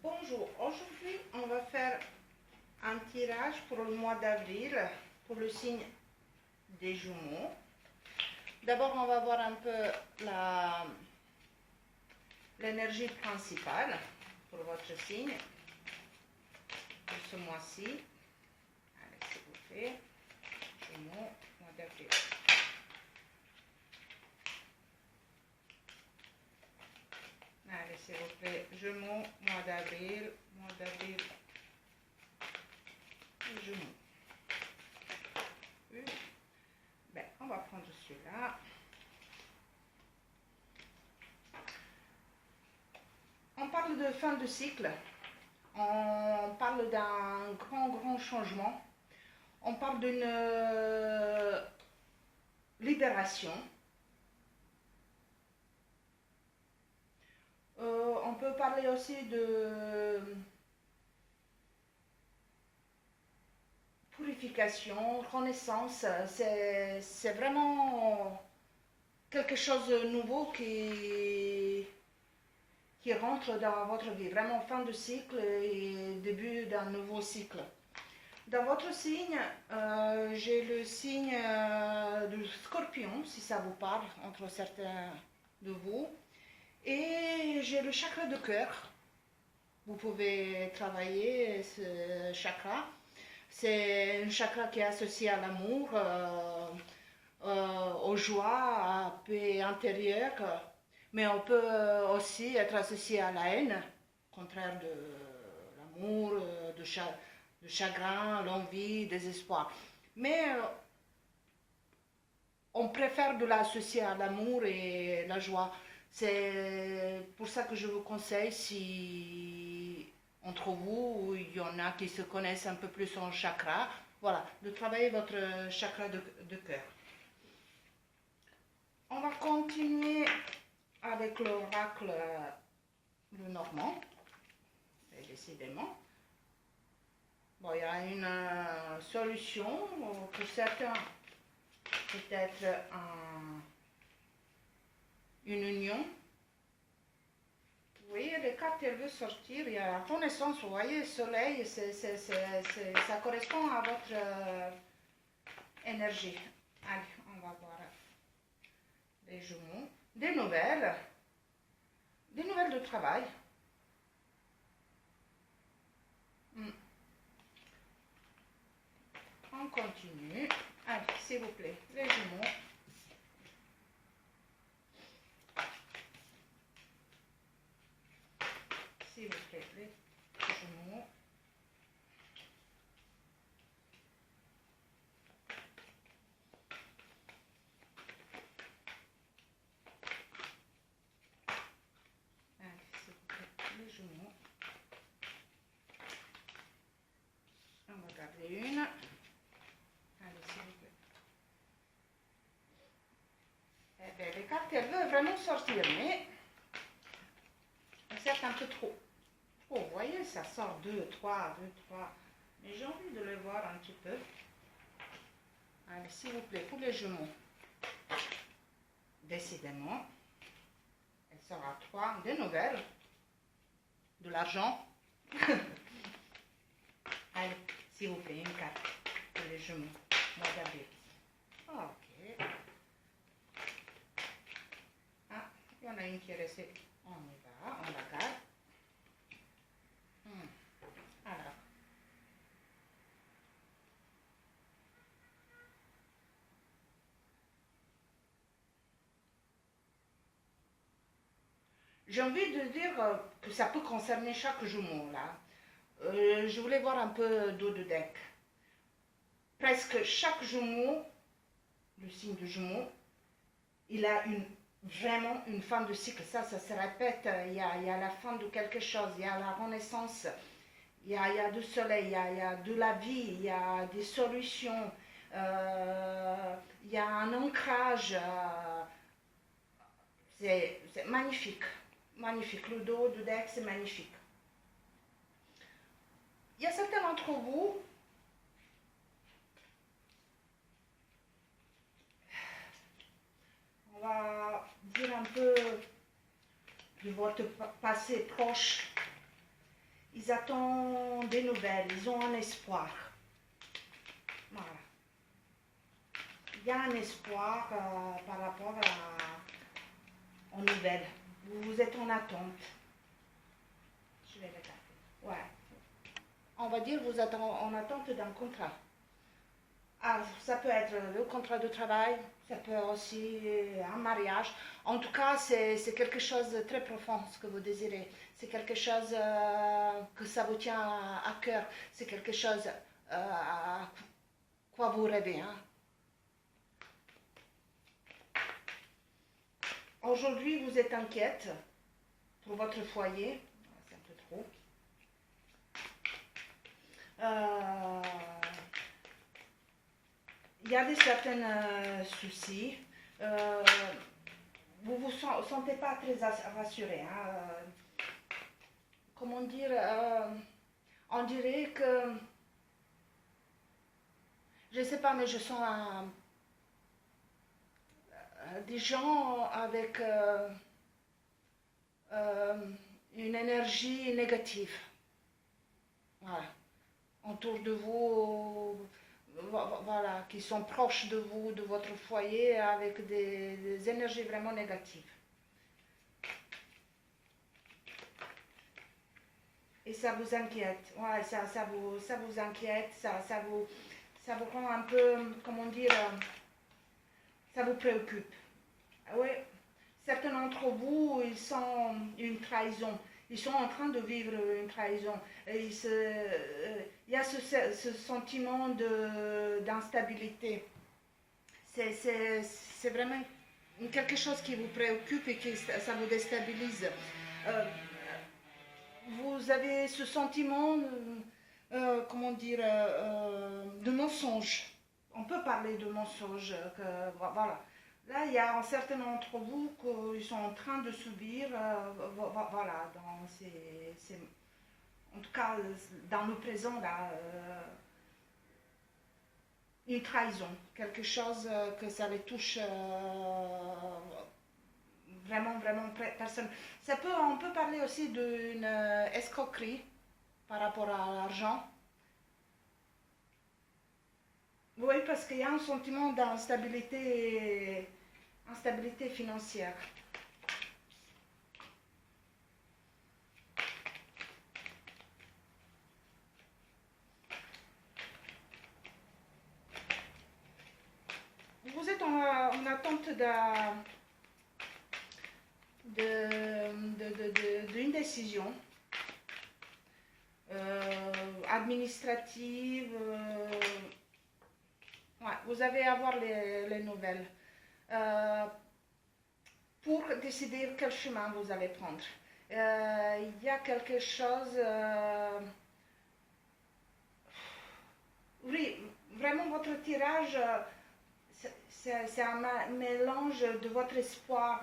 Bonjour, aujourd'hui on va faire un tirage pour le mois d'avril pour le signe des Jumeaux. D'abord on va voir un peu l'énergie principale pour votre signe pour ce mois-ci. Allez, s'il vous plaît, Jumeaux, mois d'avril. Allez, s'il vous plaît, Jumeaux, mois d'avril, Jumeaux. Ben, on va prendre celui-là. On parle de fin de cycle, on parle d'un grand changement, on parle d'une libération. On peut parler aussi de purification, renaissance. C'est vraiment quelque chose de nouveau qui rentre dans votre vie. Vraiment fin de cycle et début d'un nouveau cycle. Dans votre signe, j'ai le signe du Scorpion, si ça vous parle, entre certains de vous. Et j'ai le chakra de cœur. Vous pouvez travailler ce chakra. C'est un chakra qui est associé à l'amour, aux joies, à la paix intérieure. Mais on peut aussi être associé à la haine, contraire de l'amour, de chagrin, l'envie, désespoir. Mais on préfère de l'associer à l'amour et la joie. C'est pour ça que je vous conseille, si entre vous, il y en a qui se connaissent un peu plus en chakra, voilà, de travailler votre chakra de cœur. On va continuer avec l'oracle le Normand, et décidément. Bon, il y a une solution pour certains, peut-être une union. Vous voyez, les cartes, elles veulent sortir. Il y a la renaissance, vous voyez, le soleil, ça correspond à votre énergie. Allez, on va voir les Jumeaux. Des nouvelles de travail. On continue. Allez, s'il vous plaît, les Jumeaux. S'il vous plaît, les Jumeaux. Allez, s'il vous plaît, les Jumeaux. On va garder une. Allez, s'il vous plaît. Eh bien, les cartes, elles veulent vraiment sortir, mais c'est un peu trop. Oh, vous voyez, ça sort 2, 3. Mais j'ai envie de le voir un petit peu. Allez, s'il vous plaît, pour les Jumeaux. Décidément, elle sort à 3. Des nouvelles. De l'argent. Allez, s'il vous plaît, une carte pour les Jumeaux. Mois d'avril. Ok. Ah, il y en a une qui est restée. On y va, on la garde. Alors. J'ai envie de dire que ça peut concerner chaque Jumeau, là. Je voulais voir un peu d'eau de deck. Presque chaque Jumeau, le signe de Jumeau, il a vraiment une fin de cycle. Ça se répète. Il y a la fin de quelque chose, il y a la renaissance, il y a du soleil, il y a de la vie, il y a des solutions, il y a un ancrage. C'est magnifique. Magnifique. Le dos de deck, c'est magnifique. Il y a certains d'entre vous, on va dire un peu de votre passé proche ils attendent des nouvelles, ils ont un espoir. Voilà. Il y a un espoir par rapport aux nouvelles. Vous êtes en attente. Je vais regarder. Ouais. On va dire que vous êtes en attente d'un contrat. Ah, ça peut être le contrat de travail, ça peut aussi un mariage. En tout cas, c'est quelque chose de très profond ce que vous désirez. C'est quelque chose que ça vous tient à cœur. C'est quelque chose à quoi vous rêvez. Hein. Aujourd'hui, vous êtes inquiète pour votre foyer. C'est un peu trop. Il y a des certains soucis. Vous ne vous sentez pas très rassuré. Hein. Comment dire on dirait que, je ne sais pas, mais je sens des gens avec une énergie négative. Voilà. Autour de vous, voilà, qui sont proches de vous, de votre foyer, avec des énergies vraiment négatives. Et ça vous inquiète, ouais, ça vous inquiète, ça vous rend un peu, comment dire, ça vous préoccupe. Oui, certains d'entre vous, ils sont une trahison. Ils sont en train de vivre une trahison. Et il y a ce sentiment d'instabilité. C'est vraiment quelque chose qui vous préoccupe et que ça vous déstabilise. Vous avez ce sentiment, comment dire, de mensonge. On peut parler de mensonge. Voilà. Là, il y a certains d'entre vous qui sont en train de subir, voilà, en tout cas, dans le présent, là, une trahison, quelque chose que ça les touche vraiment, vraiment personne. On peut parler aussi d'une escroquerie par rapport à l'argent. Oui, parce qu'il y a un sentiment d'instabilité financière. Vous êtes en attente d'une décision administrative. Ouais, vous allez avoir les nouvelles pour décider quel chemin vous allez prendre. Il y a quelque chose. Oui, vraiment votre tirage, c'est un mélange de votre espoir.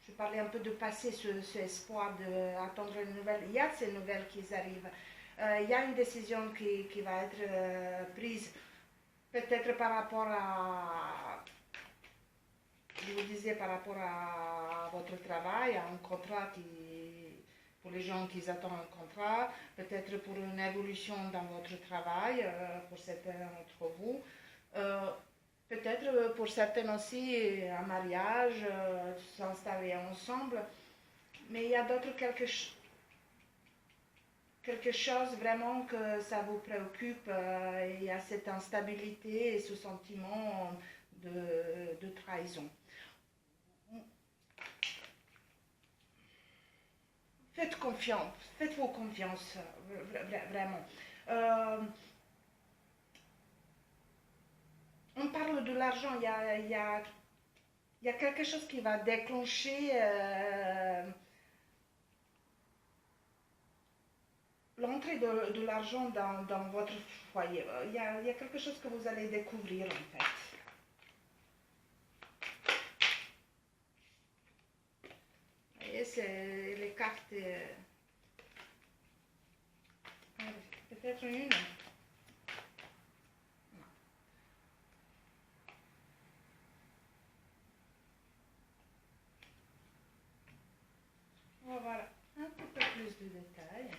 Je parlais un peu de passer ce espoir d'attendre une nouvelle. Il y a ces nouvelles qui arrivent. Il y a une décision qui va être prise, peut-être par rapport à, je vous disais, par rapport à votre travail, à un contrat pour les gens qui attendent un contrat, peut-être pour une évolution dans votre travail, pour certains d'entre vous. Peut-être pour certains aussi un mariage, s'installer ensemble. Mais il y a d'autres quelque chose vraiment que ça vous préoccupe. Il y a cette instabilité et ce sentiment de trahison. Faites-vous confiance, vraiment. On parle de l'argent, il y a quelque chose qui va déclencher l'entrée de l'argent dans votre foyer. Il y a quelque chose que vous allez découvrir en fait. Vous voyez, c'est les cartes. Peut-être une. Voilà, un petit peu plus de détails.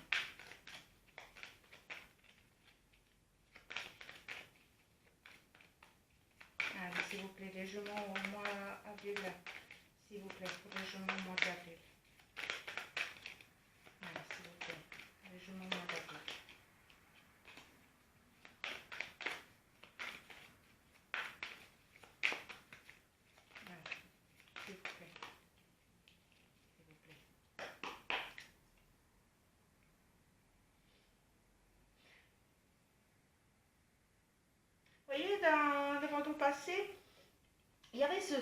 plaît, les jumeaux au mois d'avril, s'il vous plaît, pour les jumeaux au mois d'avril. Voilà, s'il vous plaît, les jumeaux au mois d'avril. Voilà, s'il vous plaît, s'il vous plaît. Vous voyez, dans votre passé, il y avait ce,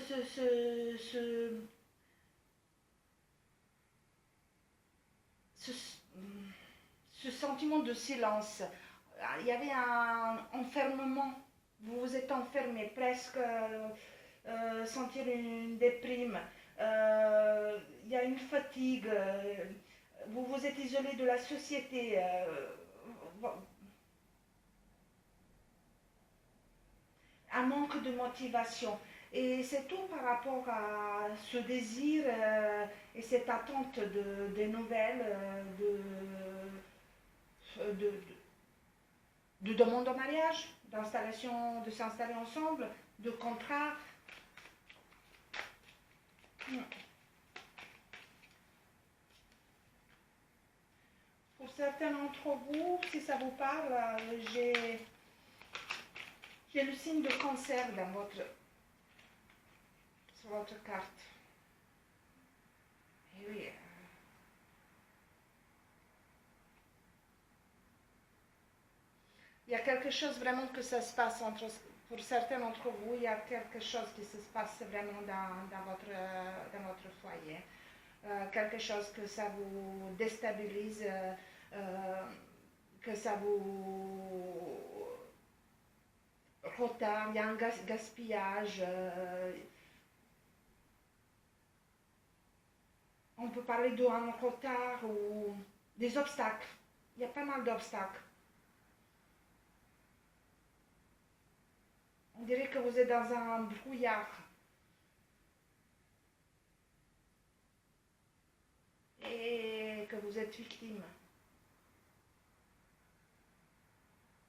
ce sentiment de silence. Il y avait un enfermement. Vous vous êtes enfermé, presque sentir une déprime. Il y a une fatigue. Vous vous êtes isolé de la société. Un manque de motivation. Et c'est tout par rapport à ce désir et cette attente des nouvelles, de demande en mariage, d'installation, de s'installer ensemble, de contrat. Pour certains d'entre vous, si ça vous parle, j'ai le signe de cancer sur votre carte. Et oui. Il y a quelque chose vraiment que ça se passe pour certains d'entre vous, il y a quelque chose qui se passe vraiment dans votre foyer. Quelque chose que ça vous déstabilise, que ça vous retarde, il y a un gaspillage. On peut parler d'un retard ou des obstacles. Il y a pas mal d'obstacles. On dirait que vous êtes dans un brouillard. Et que vous êtes victime.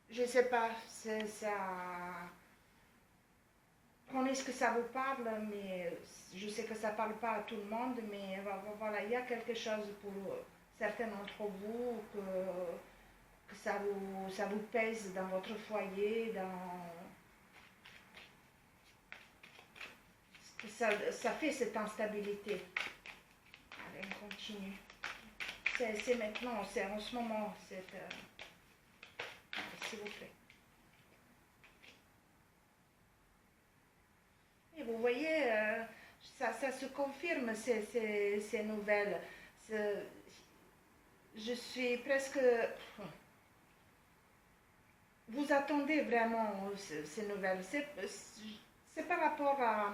Je ne sais pas, ça. Prenez ce que ça vous parle, mais je sais que ça ne parle pas à tout le monde, mais voilà, il y a quelque chose pour certains d'entre vous que ça vous pèse dans votre foyer, ça fait cette instabilité. Allez, on continue. C'est maintenant, c'est en ce moment. S'il vous plaît. Et vous voyez, ça se confirme, ces nouvelles. Je suis presque... Vous attendez vraiment ces nouvelles. C'est par rapport à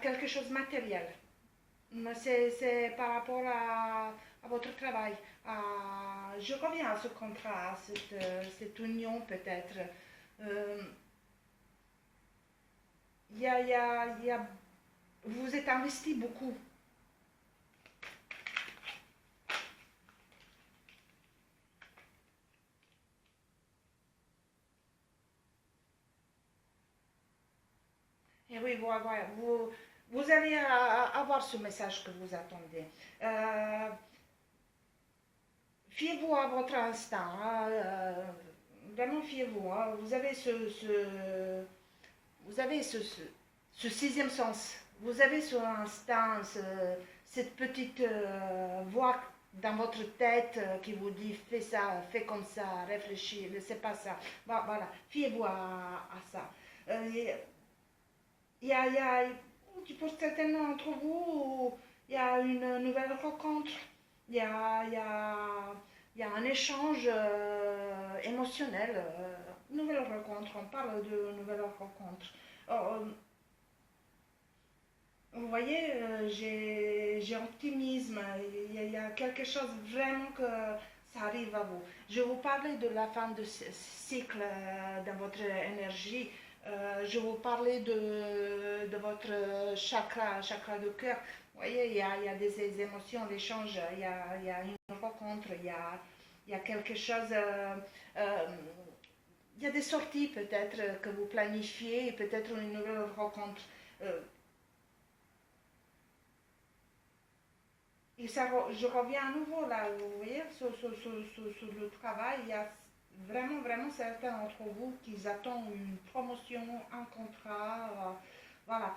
quelque chose de matériel. C'est par rapport à votre travail. Je reviens à ce contrat, à cette union peut-être. Vous vous êtes investi beaucoup. Et oui, vous allez avoir ce message que vous attendez. Fiez-vous à votre instinct. Vraiment, fiez-vous. Vous avez ce sixième sens. Vous avez ce instinct, cette petite voix dans votre tête qui vous dit fais ça, fais comme ça, réfléchis, ne sais pas ça. Voilà, fiez-vous à ça. Pour certains d'entre vous, il y a une nouvelle rencontre, il y a un échange émotionnel, nouvelle rencontre, on parle de nouvelle rencontre. Vous voyez, j'ai optimisme, il y a quelque chose vraiment que ça arrive à vous. Je vous parlais de la fin de cycle dans votre énergie. Je vous parlais de votre chakra de cœur. Vous voyez, il y a des émotions, l'échange, il y a une rencontre, il y a quelque chose il y a des sorties peut-être que vous planifiez, peut-être une nouvelle rencontre. Euh, et je reviens à nouveau là, vous voyez, sur le travail, il y a vraiment certains d'entre vous qui attendent une promotion, un contrat. Voilà.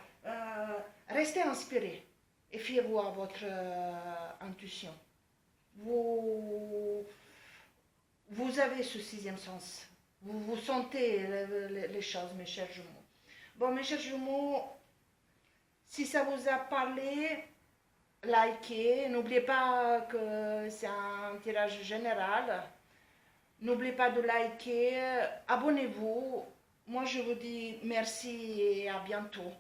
Restez inspirés et fiez-vous à votre intuition. Vous, vous avez ce sixième sens. Vous sentez les choses, mes chers jumeaux. Bon, mes chers jumeaux, si ça vous a parlé, likez. N'oubliez pas que c'est un tirage général. N'oubliez pas de liker. Abonnez-vous. Moi, je vous dis merci et à bientôt.